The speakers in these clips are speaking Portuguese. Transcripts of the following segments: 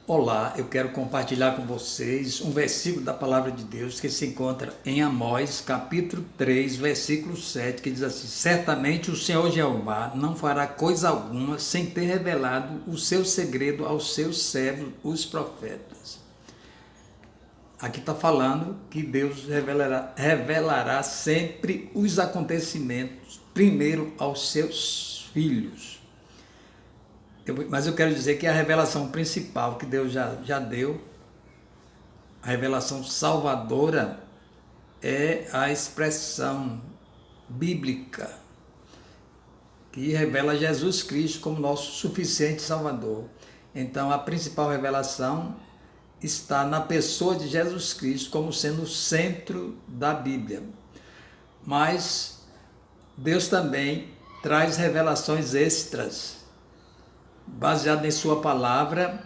Olá, eu quero compartilhar com vocês um versículo da Palavra de Deus que se encontra em Amós, capítulo 3, versículo 7, que diz assim: Certamente o Senhor Jeová não fará coisa alguma sem ter revelado o seu segredo aos seus servos, os profetas. Aqui está falando que Deus revelará sempre os acontecimentos, primeiro aos seus filhos. Mas eu quero dizer que a revelação principal que Deus já deu, a revelação salvadora, é a expressão bíblica que revela Jesus Cristo como nosso suficiente Salvador. Então, a principal revelação está na pessoa de Jesus Cristo como sendo o centro da Bíblia. Mas Deus também traz revelações extras, baseado em sua palavra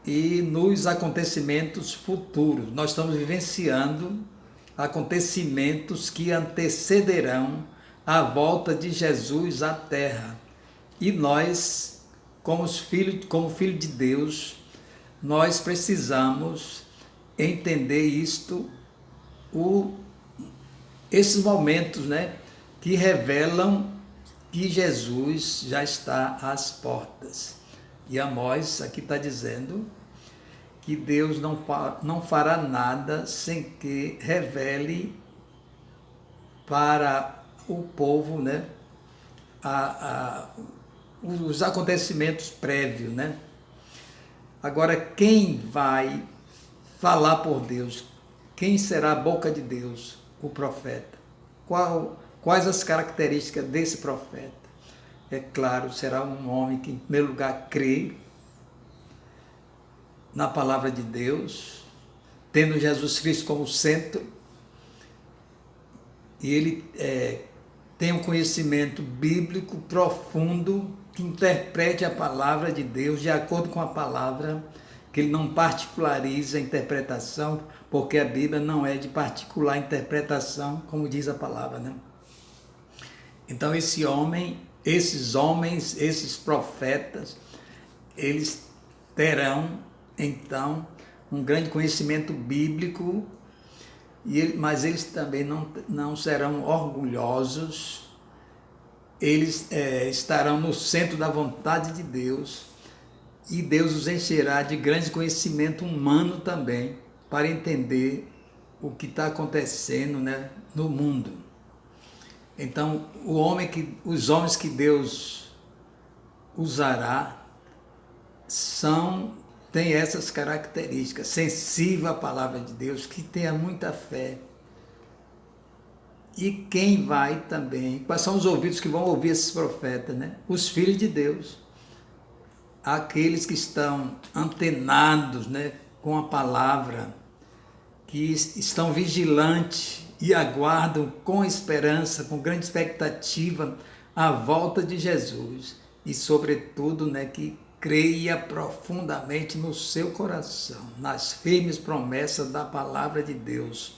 e nos acontecimentos futuros. Nós estamos vivenciando acontecimentos que antecederão a volta de Jesus à Terra. E nós, como filho de Deus, nós precisamos entender isto, esses momentos, que revelam que Jesus já está às portas. E Amós aqui está dizendo que Deus não fará nada sem que revele para o povo, os acontecimentos prévios, Agora, quem vai falar por Deus? Quem será a boca de Deus? O profeta. Quais as características desse profeta? É claro, será um homem que, em primeiro lugar, crê na palavra de Deus, tendo Jesus Cristo como centro, e ele tem um conhecimento bíblico profundo, que interprete a palavra de Deus de acordo com a palavra, que ele não particulariza a interpretação, porque a Bíblia não é de particular interpretação, como diz a palavra, Então esses homens, esses profetas, eles terão então um grande conhecimento bíblico, mas eles também não serão orgulhosos, eles estarão no centro da vontade de Deus, e Deus os encherá de grande conhecimento humano também, para entender o que está acontecendo no mundo. Então, os homens que Deus usará têm essas características: sensível à palavra de Deus, que tenha muita fé. E quem vai também, quais são os ouvidos que vão ouvir esses profetas, Os filhos de Deus, aqueles que estão antenados, com a palavra, que estão vigilantes e aguardam com esperança, com grande expectativa, a volta de Jesus. E, sobretudo, que creia profundamente no seu coração, nas firmes promessas da palavra de Deus.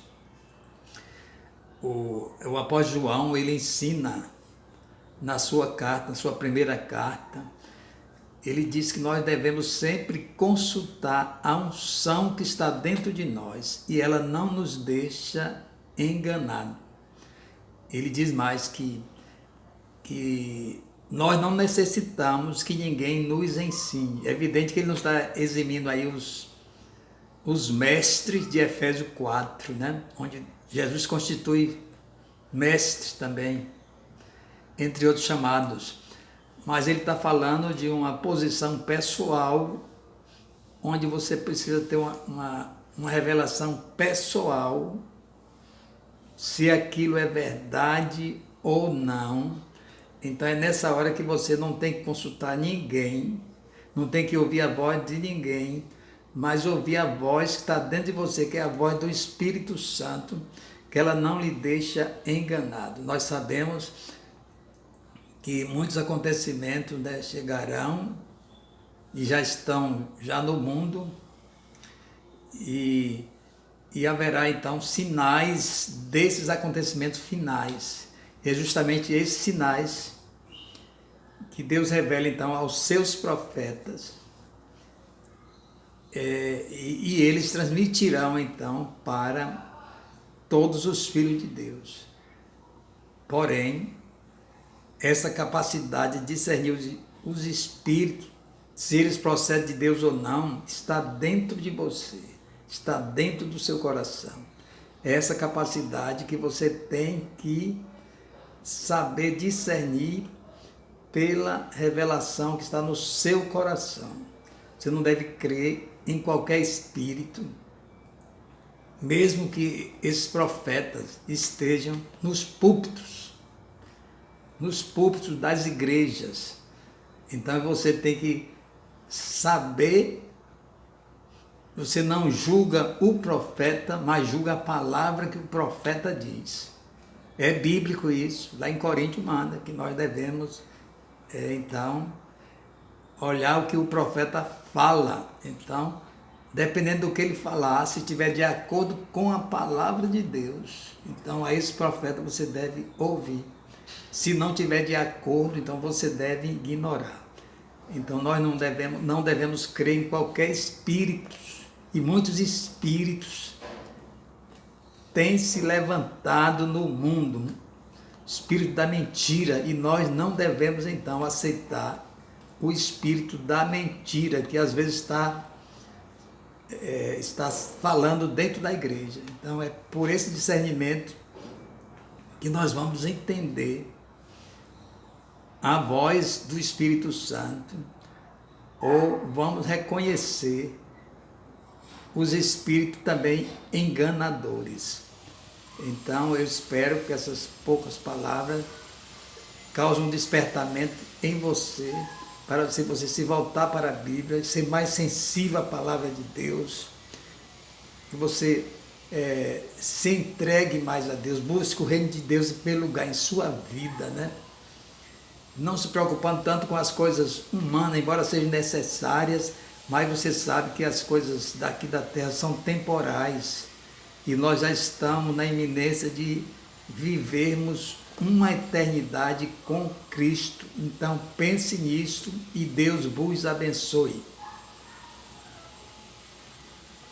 O apóstolo João, ele ensina na sua carta, na sua primeira carta, ele diz que nós devemos sempre consultar a unção que está dentro de nós, e ela não nos deixa enganados. Ele diz mais que nós não necessitamos que ninguém nos ensine. É evidente que ele não está eximindo aí os mestres de Efésios 4, onde Jesus constitui mestres também, entre outros chamados. Mas ele está falando de uma posição pessoal, onde você precisa ter uma revelação pessoal, se aquilo é verdade ou não. Então é nessa hora que você não tem que consultar ninguém, não tem que ouvir a voz de ninguém, mas ouvir a voz que está dentro de você, que é a voz do Espírito Santo, que ela não lhe deixa enganado. Nós sabemos que muitos acontecimentos chegarão e já estão no mundo, e haverá então sinais desses acontecimentos finais. É justamente esses sinais que Deus revela então aos seus profetas, e eles transmitirão então para todos os filhos de Deus. Porém, essa capacidade de discernir os espíritos, se eles procedem de Deus ou não, está dentro de você, está dentro do seu coração. Essa capacidade que você tem que saber discernir pela revelação que está no seu coração. Você não deve crer em qualquer espírito, mesmo que esses profetas estejam nos púlpitos das igrejas. Então você tem que saber, você não julga o profeta, mas julga a palavra que o profeta diz. É bíblico isso, lá em Coríntios manda que nós devemos, então, olhar o que o profeta fala. Então, dependendo do que ele falar, se estiver de acordo com a palavra de Deus, então a esse profeta você deve ouvir. Se não estiver de acordo, então você deve ignorar. Então nós não devemos crer em qualquer espírito. E muitos espíritos têm se levantado no mundo, espírito da mentira, e nós não devemos então aceitar o espírito da mentira, que às vezes está falando dentro da igreja. Então é por esse discernimento que nós vamos entender a voz do Espírito Santo, ou vamos reconhecer os espíritos também enganadores. Então eu espero que essas poucas palavras causem um despertamento em você, para você se voltar para a Bíblia, ser mais sensível à palavra de Deus, que você se entregue mais a Deus, busque o reino de Deus em primeiro lugar em sua vida, né? Não se preocupando tanto com as coisas humanas, embora sejam necessárias, mas você sabe que as coisas daqui da terra são temporais, e nós já estamos na iminência de vivermos uma eternidade com Cristo. Então pense nisso e Deus vos abençoe.